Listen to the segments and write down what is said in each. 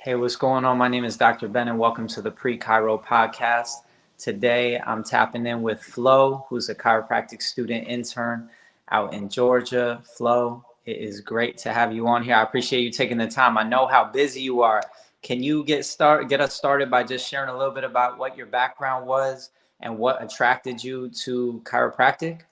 Hey, what's going on? My name is Dr. Ben, and welcome to the Pre-Chiro podcast. Today, I'm tapping in with Flo, who's a chiropractic student intern out in Georgia. Flo, it is great to have you on here. I appreciate you taking the time. I know how busy you are. Can you get us started by just sharing a little bit about what your background was and what attracted you to chiropractic?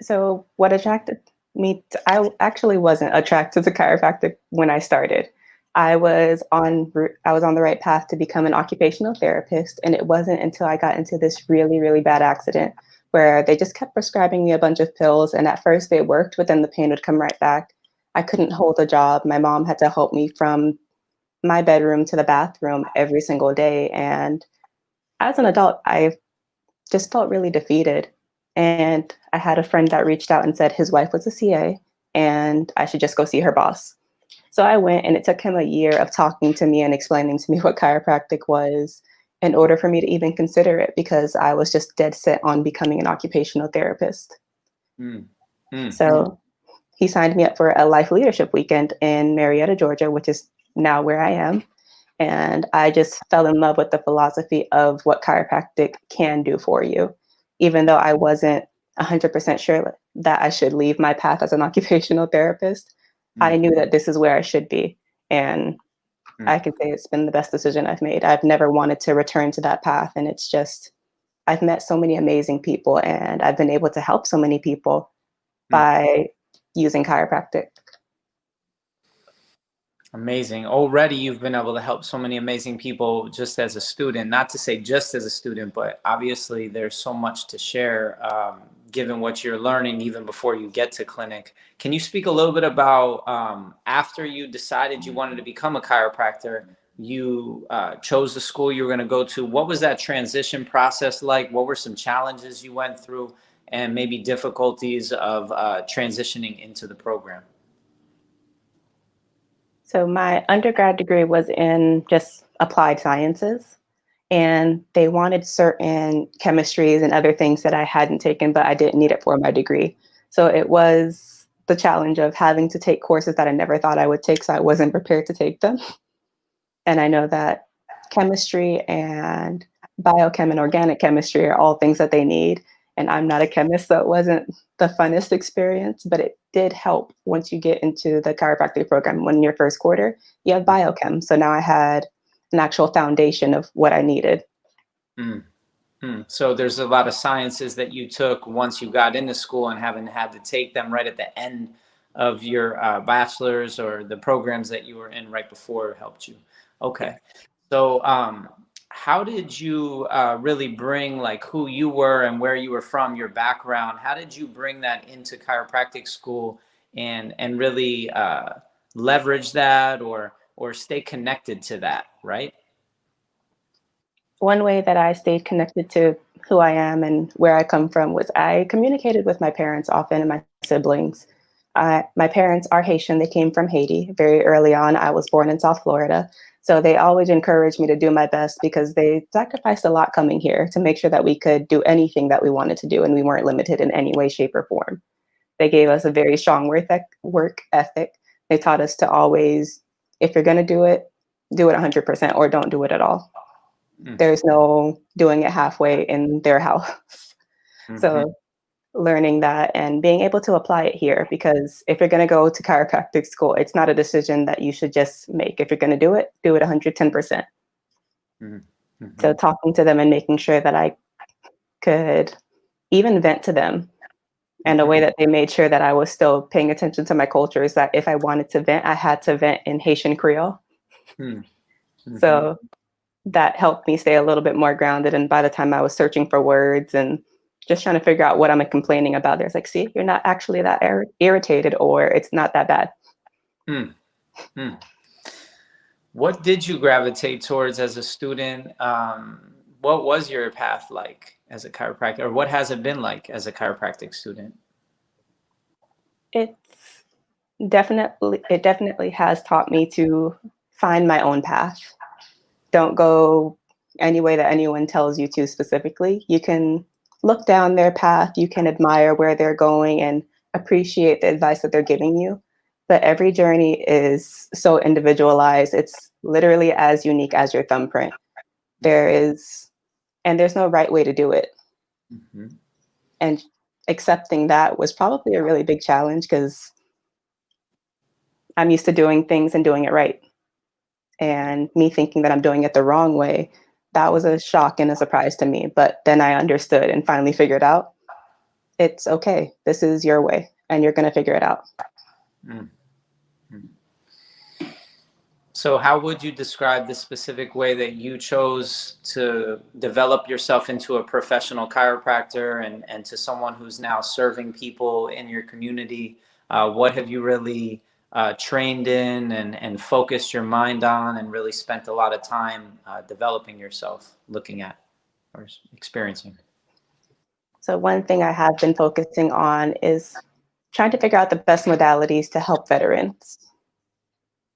So what attracted me I actually wasn't attracted to chiropractic when I started. I was on the right path to become an occupational therapist, and it wasn't until I got into this really, really bad accident where they just kept prescribing me a bunch of pills, and at first they worked, but then the pain would come right back. I couldn't hold a job. My mom had to help me from my bedroom to the bathroom every single day, and as an adult, I just felt really defeated. And I had a friend that reached out and said his wife was a CA and I should just go see her boss. So I went, and it took him a year of talking to me and explaining to me what chiropractic was in order for me to even consider it, because I was just dead set on becoming an occupational therapist. Mm, mm, So he signed me up for a life leadership weekend in Marietta, Georgia, which is now where I am. And I just fell in love with the philosophy of what chiropractic can do for you. Even though I wasn't 100% sure that I should leave my path as an occupational therapist, I mm, knew that this is where I should be. And I mm, can say it's been the best decision I've made. I've never wanted to return to that path. And it's just, I've met so many amazing people, and I've been able to help so many people mm. by using chiropractic. Amazing. Already you've been able to help so many amazing people just as a student, not to say just as a student, but obviously there's so much to share given what you're learning even before you get to clinic. Can you speak a little bit about after you decided you wanted to become a chiropractor, you chose the school you were going to go to. What was that transition process like? What were some challenges you went through and maybe difficulties of transitioning into the program? So my undergrad degree was in just applied sciences, and they wanted certain chemistries and other things that I hadn't taken, but I didn't need it for my degree. So it was the challenge of having to take courses that I never thought I would take, so I wasn't prepared to take them. And I know that chemistry and biochem and organic chemistry are all things that they need. And I'm not a chemist, so it wasn't the funnest experience, but it did help once you get into the chiropractic program. When in your first quarter, you have biochem. So now I had an actual foundation of what I needed. Mm. So there's a lot of sciences that you took once you got into school and haven't had to take them right at the end of your bachelor's, or the programs that you were in right before helped you. Okay. So how did you really bring like who you were and where you were from, your background? How did you bring that into chiropractic school and really leverage that or stay connected to that, right? One way that I stayed connected to who I am and where I come from was I communicated with my parents often and my siblings. My parents are Haitian. They came from Haiti very early on. I was born in South Florida. So they always encouraged me to do my best because they sacrificed a lot coming here to make sure that we could do anything that we wanted to do and we weren't limited in any way, shape, or form. They gave us a very strong work ethic. They taught us to always, if you're going to do it 100% or don't do it at all. Mm. There's no doing it halfway in their house. Mhm. So learning that and being able to apply it here, because if you're going to go to chiropractic school, it's not a decision that you should just make. If you're going to do it 110%. Mhm. So Mhm. talking to them and making sure that I could even vent to them, and a Mhm. way that they made sure that I was still paying attention to my culture is that if I wanted to vent, I had to vent in Haitian Creole. Mm. Mhm. So that helped me stay a little bit more grounded. And by the time I was searching for words and just trying to figure out what I'm complaining about, there's like, see, you're not actually that irritated, or it's not that bad. Mm. Mm. What did you gravitate towards as a student? What was your path like as a chiropractor, or what has it been like as a chiropractic student? It's it definitely has taught me to find my own path. Don't go any way that anyone tells you to specifically. You can look down their path, you can admire where they're going and appreciate the advice that they're giving you. But every journey is so individualized. It's literally as unique as your thumbprint. There is, and there's no right way to do it. Mhm. And accepting that was probably a really big challenge because I'm used to doing things and doing it right. And me thinking that I'm doing it the wrong way, that was a shock and a surprise to me. But then I understood and finally figured out it's okay. This is your way, and you're going to figure it out. Mm. So, how would you describe the specific way that you chose to develop yourself into a professional chiropractor and to someone who's now serving people in your community? What have you really trained in and focused your mind on and really spent a lot of time developing yourself, looking at or experiencing? So, one thing I have been focusing on is trying to figure out the best modalities to help veterans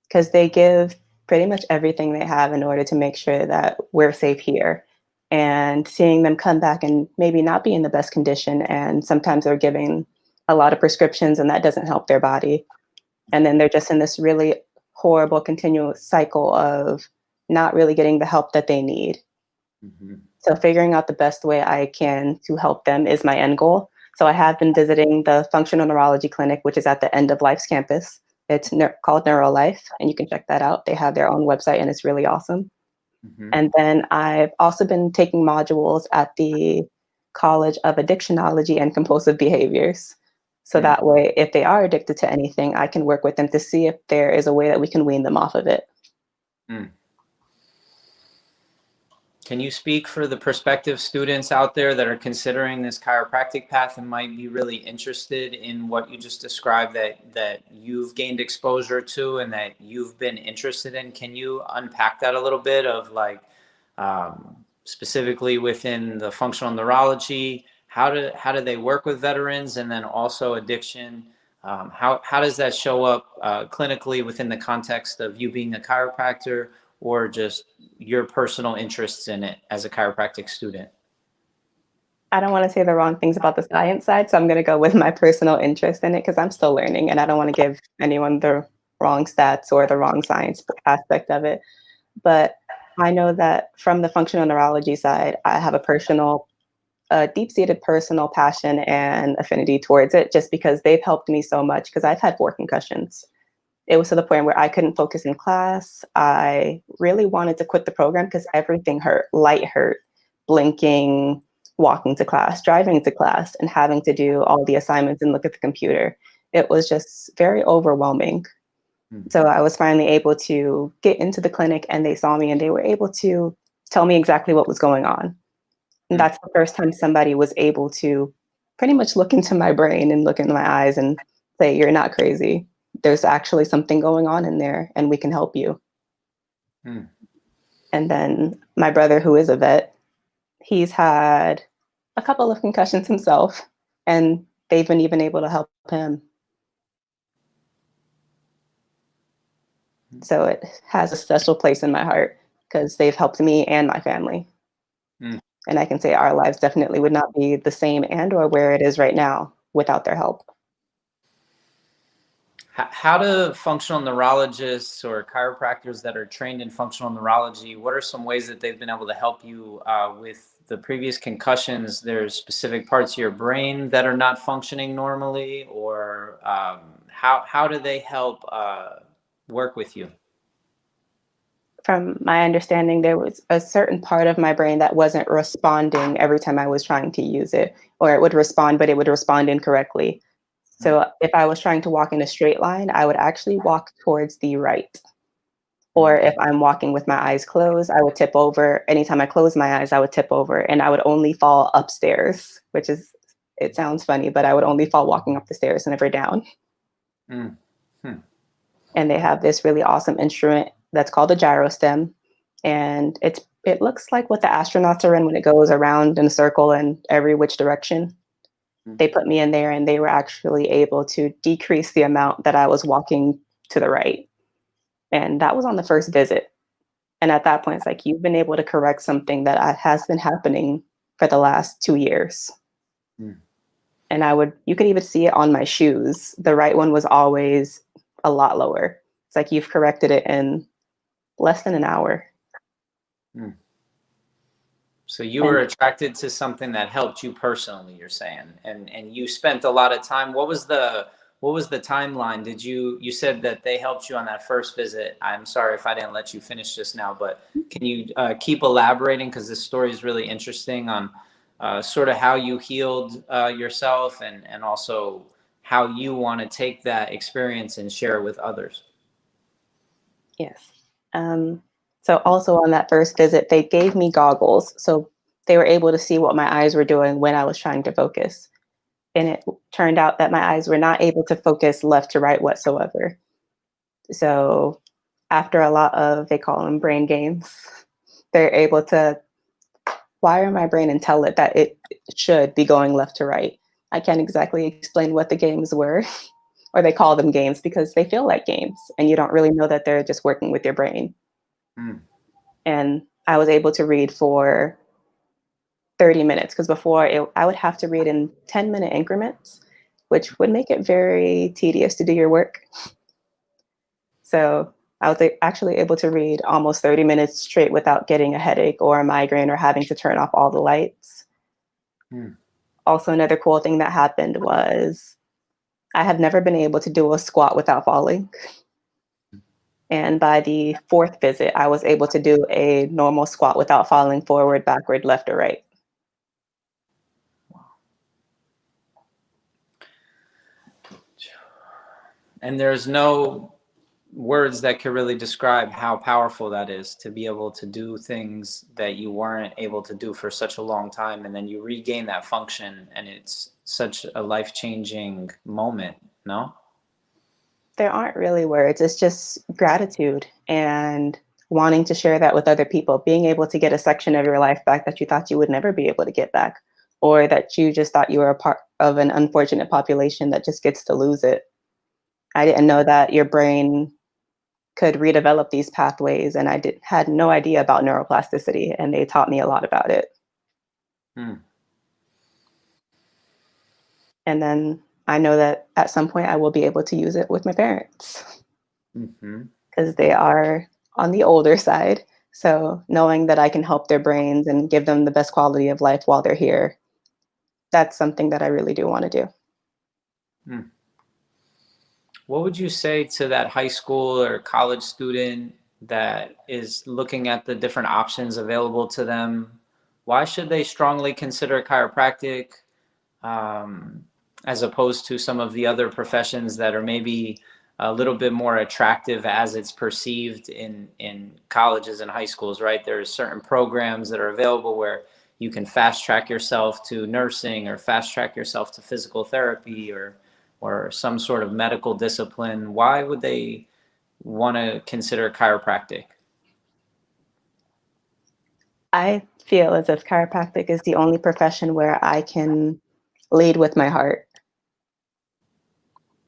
because they give pretty much everything they have in order to make sure that we're safe here. And seeing them come back and maybe not be in the best condition, and sometimes they're giving a lot of prescriptions and that doesn't help their body. And then they're just in this really horrible continuous cycle of not really getting the help that they need. Mhm. So figuring out the best way I can to help them is my end goal. So I have been visiting the functional neurology clinic, which is at the end of life's campus. It's called NeuroLife, and you can check that out. They have their own website, and it's really awesome. Mhm. And then I've also been taking modules at the College of Addictionology and Compulsive Behaviors. So Mm. that way, if they are addicted to anything, I can work with them to see if there is a way that we can wean them off of it. Mm. Can you speak for the prospective students out there that are considering this chiropractic path and might be really interested in what you just described that you've gained exposure to and that you've been interested in? Can you unpack that a little bit of like specifically within the functional neurology? How do they work with veterans and then also addiction? How does that show up clinically within the context of you being a chiropractor or just your personal interests in it as a chiropractic student? I don't want to say the wrong things about the science side, so I'm going to go with my personal interest in it because I'm still learning and I don't want to give anyone the wrong stats or the wrong science aspect of it. But I know that from the functional neurology side, I have a deep-seated personal passion and affinity towards it just because they've helped me so much because I've had 4 concussions. It was to the point where I couldn't focus in class. I really wanted to quit the program because everything hurt. Light hurt, blinking, walking to class, driving to class, and having to do all the assignments and look at the computer. It was just very overwhelming. Hmm. So I was finally able to get into the clinic and they saw me and they were able to tell me exactly what was going on. And Hmm. that's the first time somebody was able to pretty much look into my brain and look into my eyes and say, "You're not crazy. There's actually something going on in there and we can help you." Hmm. And then my brother, who is a vet, he's had a couple of concussions himself, and they've been even able to help him. So it has a special place in my heart because they've helped me and my family. Hmm. And I can say our lives definitely would not be the same and or where it is right now without their help. How do functional neurologists or chiropractors that are trained in functional neurology, what are some ways that they've been able to help you with the previous concussions? There's specific parts of your brain that are not functioning normally, or how do they help work with you? From my understanding, there was a certain part of my brain that wasn't responding every time I was trying to use it, or it would respond, but it would respond incorrectly. Mm. So if I was trying to walk in a straight line, I would actually walk towards the right. Or Mm. if I'm walking with my eyes closed, I would tip over. Anytime I close my eyes, I would tip over and I would only fall upstairs, which is, it sounds funny, but I would only fall walking up the stairs, never down. Mm. Hmm. And they have this really awesome instrument that's called a gyrostem. And it looks like what the astronauts are in when it goes around in a circle in every which direction. Mm. They put me in there and they were actually able to decrease the amount that I was walking to the right. And that was on the first visit. And at that point, it's like, you've been able to correct something that has been happening for the last 2 years. Mm. And you could even see it on my shoes. The right one was always a lot lower. It's like you've corrected it in less than an hour. Hmm. So you And were attracted to something that helped you personally, you're saying, and you spent a lot of time. What was the timeline? You said that they helped you on that first visit. I'm sorry if I didn't let you finish just now, but can you keep elaborating, because this story is really interesting on sort of how you healed yourself, and also how you want to take that experience and share it with others. yes. Um, so also on that first visit, they gave me goggles. So they were able to see what my eyes were doing when I was trying to focus. And it turned out that my eyes were not able to focus left to right whatsoever. So after a lot of, they call them brain games, they're able to wire my brain and tell it that it should be going left to right. I can't exactly explain what the games were, or they call them games because they feel like games and you don't really know that they're just working with your brain. Hmm. And I was able to read for 30 minutes because before I would have to read in 10-minute increments, which would make it very tedious to do your work. So I was actually able to read almost 30 minutes straight without getting a headache or a migraine or having to turn off all the lights. Hmm. Also, another cool thing that happened was I have never been able to do a squat without falling. And by the fourth visit, I was able to do a normal squat without falling forward, backward, left, or right. And there's no words that could really describe how powerful that is, to be able to do things that you weren't able to do for such a long time, and then you regain that function, and it's such a life-changing moment. No. There aren't really words, it's just gratitude and wanting to share that with other people, being able to get a section of your life back that you thought you would never be able to get back, or that you just thought you were a part of an unfortunate population that just gets to lose it. I didn't know that your brain could redevelop these pathways, and had no idea about neuroplasticity, and they taught me a lot about it. Hmm. And then I know that at some point I will be able to use it with my parents Hmm. because they are on the older side. So knowing that I can help their brains and give them the best quality of life while they're here, that's something that I really do want to do. Hmm. What would you say to that high school or college student that is looking at the different options available to them? Why should they strongly consider chiropractic, um, as opposed to some of the other professions that are maybe a little bit more attractive as it's perceived in colleges and high schools, right? There's certain programs that are available where you can fast track yourself to nursing, or fast track yourself to physical therapy, or some sort of medical discipline. Why would they want to consider chiropractic? I feel as if chiropractic is the only profession where I can lead with my heart.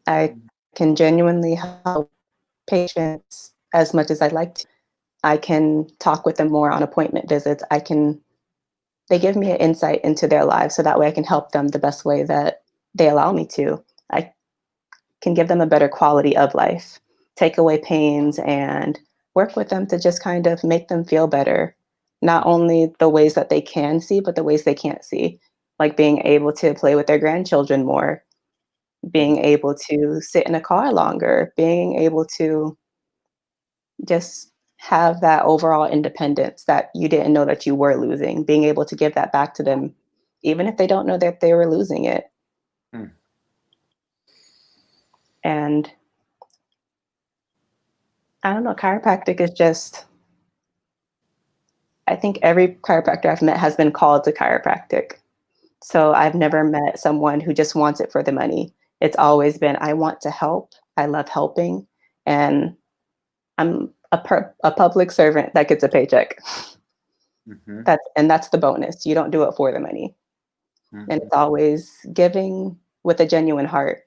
I can genuinely help patients as much as I'd like to. I can talk with them more on appointment visits. They give me an insight into their lives so that way I can help them the best way that they allow me to. I can give them a better quality of life, take away pains, and work with them to just kind of make them feel better. Not only the ways that they can see, but the ways they can't see, like being able to play with their grandchildren more, being able to sit in a car longer, being able to just have that overall independence that you didn't know that you were losing, being able to give that back to them, even if they don't know that they were losing it. Hmm. And I don't know, chiropractic is just, I think every chiropractor I've met has been called to chiropractic. So I've never met someone who just wants it for the money. It's always been, I want to help. I love helping. And I'm a public servant that gets a paycheck. Hmm. That's the bonus. You don't do it for the money. And Hmm. it's always giving with a genuine heart.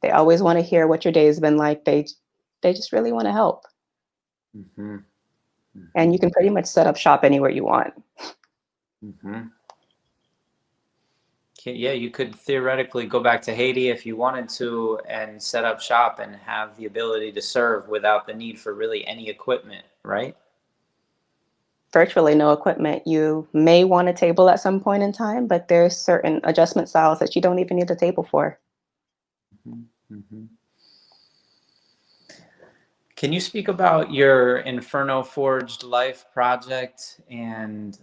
They always want to hear what your day has been like. They just really want to help. Hmm. And you can pretty much set up shop anywhere you want. Hmm. Yeah, you could theoretically go back to Haiti if you wanted to and set up shop and have the ability to serve without the need for really any equipment, right? Virtually no equipment. You may want a table at some point in time, but there's certain adjustment styles that you don't even need a table for. Mm-hmm. Can you speak about your Inferno Forged Life project and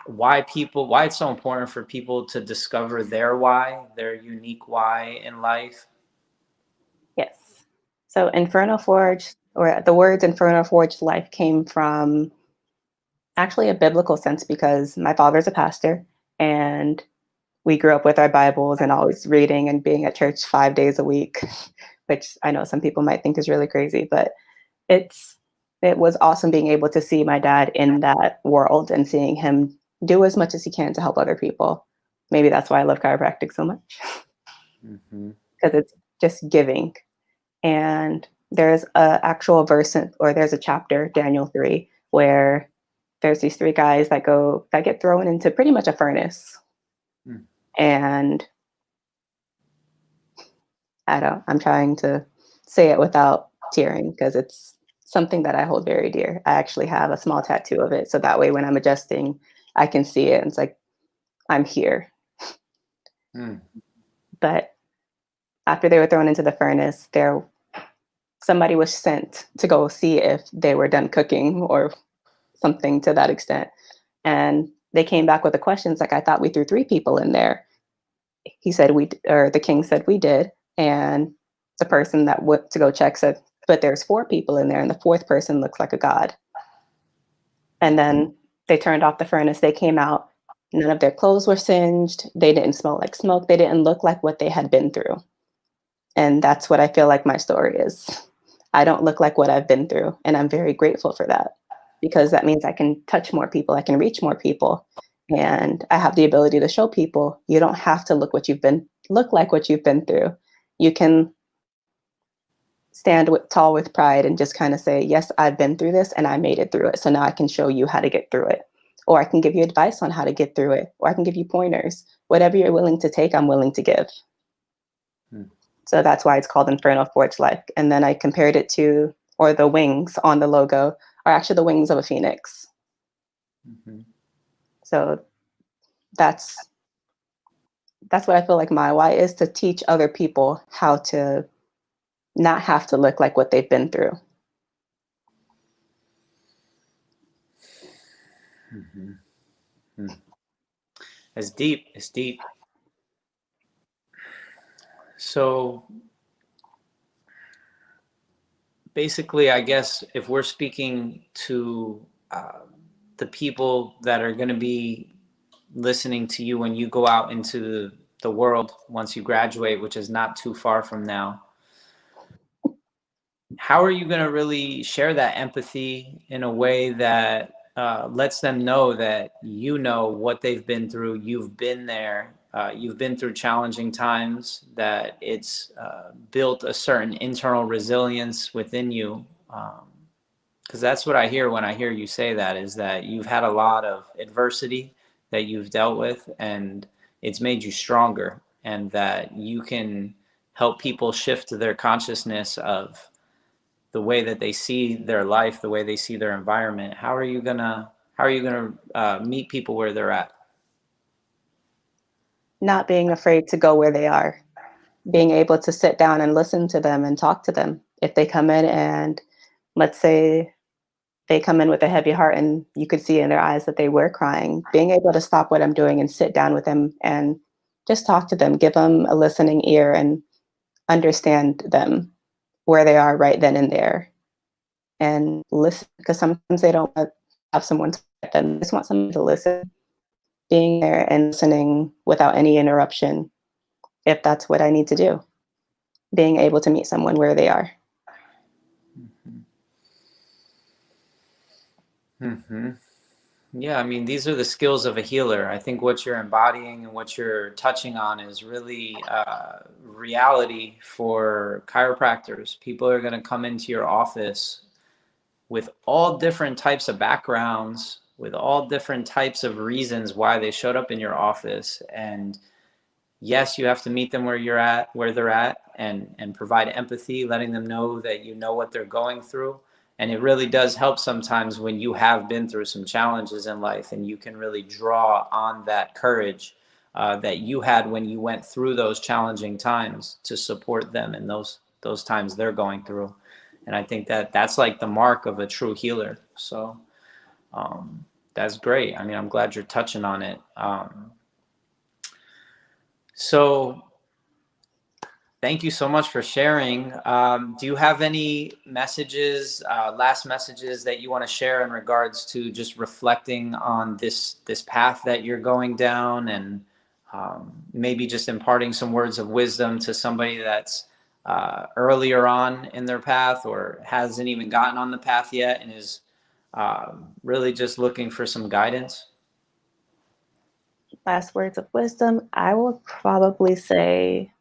why it's so important for people to discover their why, their unique why in life? Yes. So Inferno Forge, or the words Inferno Forged Life came from actually a biblical sense because my father's a pastor and we grew up with our Bibles and always reading and being at church 5 days a week, which I know some people might think is really crazy, but it's it was awesome being able to see my dad in that world and seeing him do as much as he can to help other people. Maybe that's why I love chiropractic so much Mm-hmm. because it's just giving. And there's a actual verse or there's a chapter, Daniel 3, where there's these three guys that get thrown into pretty much a furnace. Mm. And I'm trying to say it without tearing because it's something that I hold very dear. I actually have a small tattoo of it. So that way when I'm adjusting, I can see it. And it's like, I'm here. Mm. But after they were thrown into the furnace, somebody was sent to go see if they were done cooking or something to that extent. And they came back with the questions like, I thought we threw three people in there. The king said we did. And the person that went to go check said, but there's four people in there, and the fourth person looks like a god. And then they turned off the furnace. They came out. None of their clothes were singed. They didn't smell like smoke. They didn't look like what they had been through. And that's what I feel like my story is. I don't look like what I've been through. And I'm very grateful for that because that means I can touch more people. I can reach more people. And I have the ability to show people you don't have to look like what you've been through. You can stand tall with pride and just kind of say, yes, I've been through this and I made it through it. So now I can show you how to get through it. Or I can give you advice on how to get through it. Or I can give you pointers. Whatever you're willing to take, I'm willing to give. Mm. So that's why it's called Inferno Forge Life. And then I compared it to, or the wings on the logo are actually the wings of a phoenix. Mm-hmm. So that's what I feel like my why is, to teach other people how to not have to look like what they've been through. Mm-hmm. Mm. It's deep. It's deep. So basically, I guess if we're speaking to the people that are going to be listening to you when you go out into the world once you graduate, which is not too far from now, how are you going to really share that empathy in a way that lets them know that you know what they've been through, you've been there, you've been through challenging times, that it's built a certain internal resilience within you? Because that's what I hear when I hear you say that, is that you've had a lot of adversity that you've dealt with and it's made you stronger, and that you can help people shift their consciousness of the way that they see their life, the way they see their environment. How are you gonna meet people where they're at? Not being afraid to go where they are, being able to sit down and listen to them and talk to them. If they come in and let's say they come in with a heavy heart and you could see in their eyes that they were crying, being able to stop what I'm doing and sit down with them and just talk to them, give them a listening ear and understand them where they are right then and there and listen, because sometimes they don't want to have someone to them. They just want someone to listen, being there and listening without any interruption, if that's what I need to do, being able to meet someone where they are. Mm-hmm. Yeah, I mean, these are the skills of a healer. I think what you're embodying and what you're touching on is really reality for chiropractors. People are going to come into your office with all different types of backgrounds, with all different types of reasons why they showed up in your office. And yes, you have to meet them where they're at, and provide empathy, letting them know that you know what they're going through. And it really does help sometimes when you have been through some challenges in life, and you can really draw on that courage that you had when you went through those challenging times to support them in those times they're going through. And I think that that's like the mark of a true healer. So that's great. I mean, I'm glad you're touching on it. So thank you so much for sharing. Do you have any messages, last messages that you want to share in regards to just reflecting on this path that you're going down, and maybe just imparting some words of wisdom to somebody that's earlier on in their path, or hasn't even gotten on the path yet and is really just looking for some guidance? Last words of wisdom, I will probably say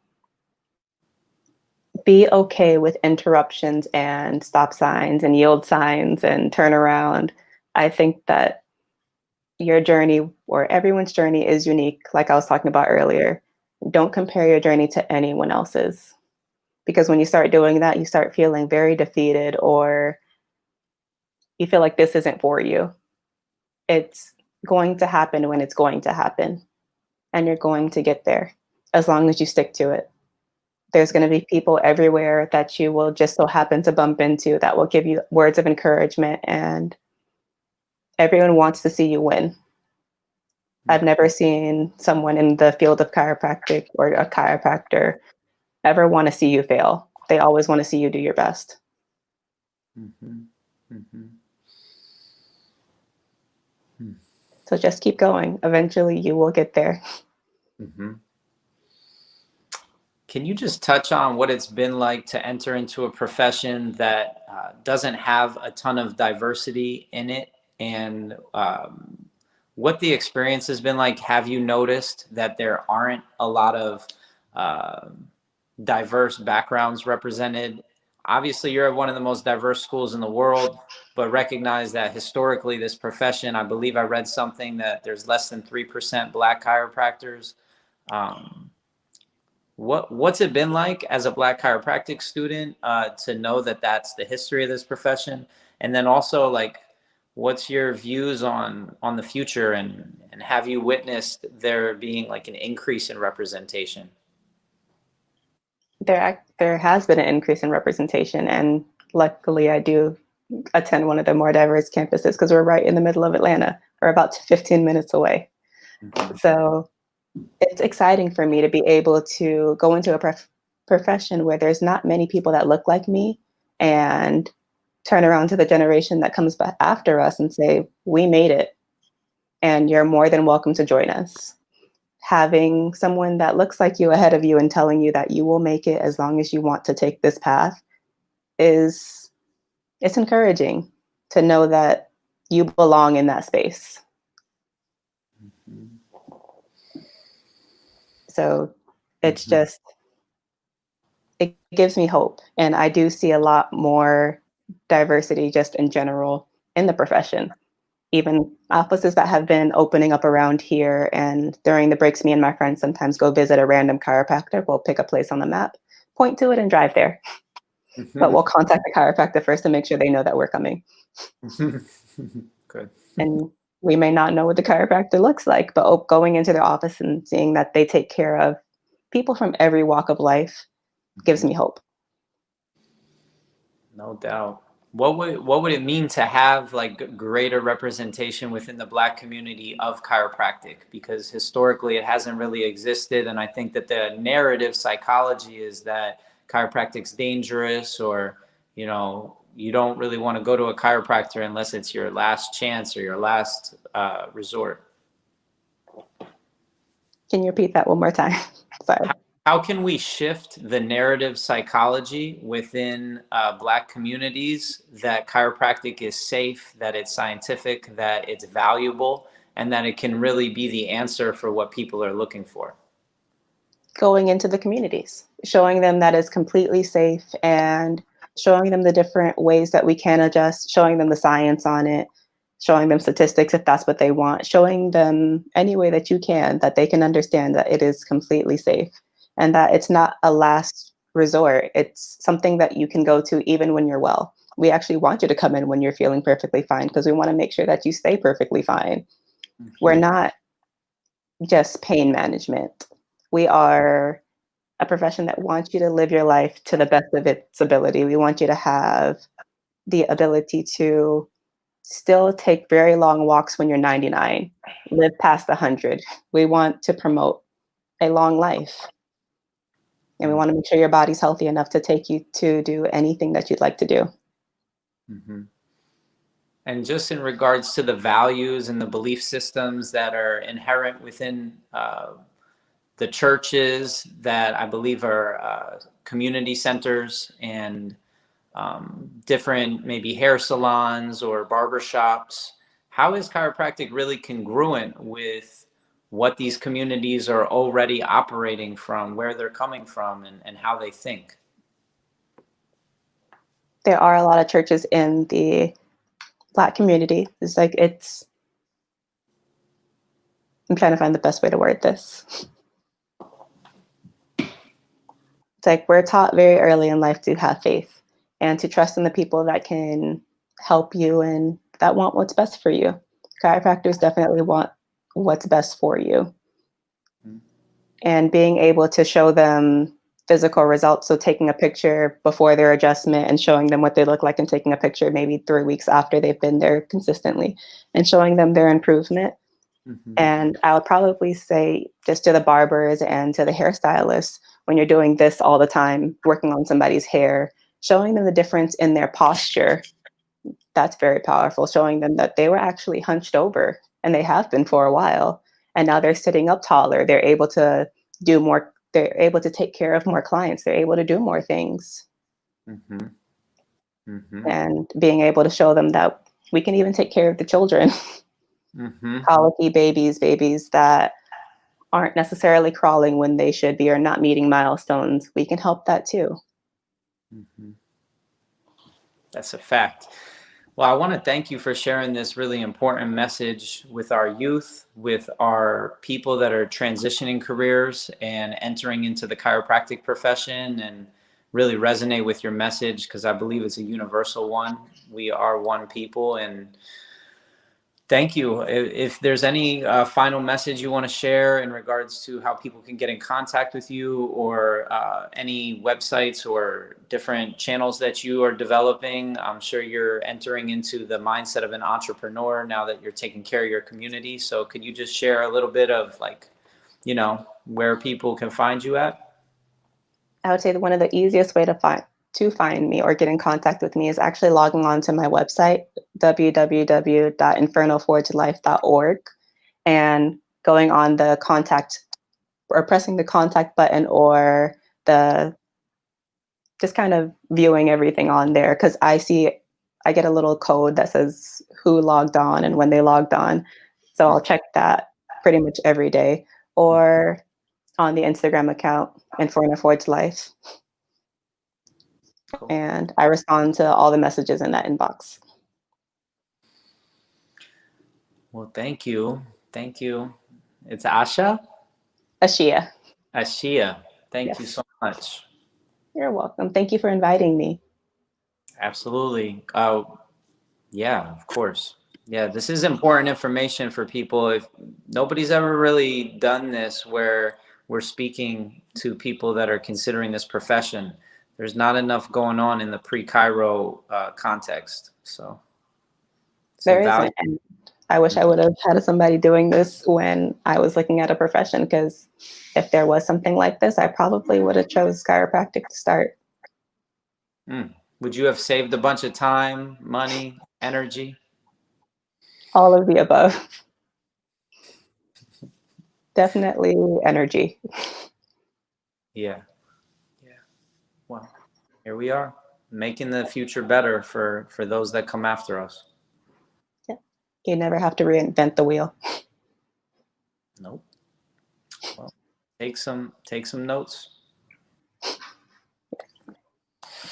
be okay with interruptions and stop signs and yield signs and turn around. I think that your journey or everyone's journey is unique, like I was talking about earlier. Don't compare your journey to anyone else's, because when you start doing that, you start feeling very defeated, or you feel like this isn't for you. It's going to happen when it's going to happen, and you're going to get there as long as you stick to it. There's going to be people everywhere that you will just so happen to bump into that will give you words of encouragement, and everyone wants to see you win. I've never seen someone in the field of chiropractic or a chiropractor ever want to see you fail. They always want to see you do your best. Mm-hmm. Mm-hmm. So just keep going. Eventually you will get there. Mm-hmm. Can you just touch on what it's been like to enter into a profession that doesn't have a ton of diversity in it, and what the experience has been like? Have you noticed that there aren't a lot of uh, diverse backgrounds represented? Obviously, you're at one of the most diverse schools in the world, but recognize that historically, this profession, I believe I read something that there's less than 3% Black chiropractors. Um, what's it been like as a Black chiropractic student to know that that's the history of this profession? And then also, like, what's your views on the future, and have you witnessed there being like an increase in representation? There has been an increase in representation, and luckily I do attend one of the more diverse campuses because we're right in the middle of Atlanta. We're about 15 minutes away. Mhm. So it's exciting for me to be able to go into a profession where there's not many people that look like me, and turn around to the generation that comes back after us and say, we made it, and you're more than welcome to join us. Having someone that looks like you ahead of you and telling you that you will make it as long as you want to take this path is, it's encouraging to know that you belong in that space. So it's Mhm. just, it gives me hope. And I do see a lot more diversity just in general in the profession. Even offices that have been opening up around here, and during the breaks, me and my friends sometimes go visit a random chiropractor. We'll pick a place on the map, point to it, and drive there. But we'll contact the chiropractor first to make sure they know that we're coming. Good. And we may not know what the chiropractor looks like, but going into their office and seeing that they take care of people from every walk of life gives me hope. No doubt. What would it mean to have like greater representation within the Black community of chiropractic? Because historically it hasn't really existed, and I think that the narrative psychology is that chiropractic's dangerous, or you don't really want to go to a chiropractor unless it's your last chance or your last resort. Can you repeat that one more time? Sorry. How can we shift the narrative psychology within Black communities that chiropractic is safe, that it's scientific, that it's valuable, and that it can really be the answer for what people are looking for? Going into the communities, showing them that it's completely safe, and showing them the different ways that we can adjust, showing them the science on it, showing them statistics if that's what they want, showing them any way that you can, that they can understand that it is completely safe and that it's not a last resort. It's something that you can go to even when you're well. We actually want you to come in when you're feeling perfectly fine because we want to make sure that you stay perfectly fine. We're not just pain management. We are a profession that wants you to live your life to the best of its ability. We want you to have the ability to still take very long walks when you're 99, live past 100. We want to promote a long life. And we want to make sure your body's healthy enough to take you to do anything that you'd like to do. Mm-hmm. And just in regards to the values and the belief systems that are inherent within the churches that I believe are community centers and different maybe hair salons or barbershops, how is chiropractic really congruent with what these communities are already operating from, where they're coming from, and how they think? There are a lot of churches in the Black community. I'm trying to find the best way to word this. It's like we're taught very early in life to have faith and to trust in the people that can help you and that want what's best for you. Chiropractors definitely want what's best for you. And being able to show them physical results, so taking a picture before their adjustment and showing them what they look like and taking a picture maybe 3 weeks after they've been there consistently and showing them their improvement. Mm-hmm. And I would probably say just to the barbers and to the hairstylists, when you're doing this all the time, working on somebody's hair, showing them the difference in their posture, that's very powerful. Showing them that they were actually hunched over and they have been for a while. And now they're sitting up taller. They're able to do more. They're able to take care of more clients. They're able to do more things. Mm-hmm. Mm-hmm. And being able to show them that we can even take care of the children. Mm-hmm. Colicky babies that aren't necessarily crawling when they should be or not meeting milestones. We can help that too. Mm-hmm. That's a fact. Well, I want to thank you for sharing this really important message with our youth, with our people that are transitioning careers and entering into the chiropractic profession, and really resonate with your message because I believe it's a universal one. We are one people, and thank you. If there's any final message you want to share in regards to how people can get in contact with you, or any websites or different channels that you are developing, I'm sure you're entering into the mindset of an entrepreneur now that you're taking care of your community. So could you just share a little bit of where people can find you at? I would say that one of the easiest way to find me or get in contact with me is actually logging on to my website, www.infernoforgelife.org, and going on the contact or pressing the contact button or the just kind of viewing everything on there because I get a little code that says who logged on and when they logged on. So I'll check that pretty much every day or on the Instagram account, Inferno Forge Life. Cool. And I respond to all the messages in that inbox. Well, thank you. Thank you. It's Asha? Ashia. Ashia. Thank you Yes. so much. You're welcome. Thank you for inviting me. Absolutely. Yeah, of course. Yeah, this is important information for people. If nobody's ever really done this, where we're speaking to people that are considering this profession, there's not enough going on in the pre-Chiro context. So it's a There value. isn't. And I wish I would have had somebody doing this when I was looking at a profession, because if there was something like this, I probably would have chose chiropractic to start. Would you have saved a bunch of time, money, energy? All of the above. Definitely energy. Yeah. Yeah. Well, here we are, making the future better for those that come after us. Yeah. You never have to reinvent the wheel. Nope. Well, take some notes.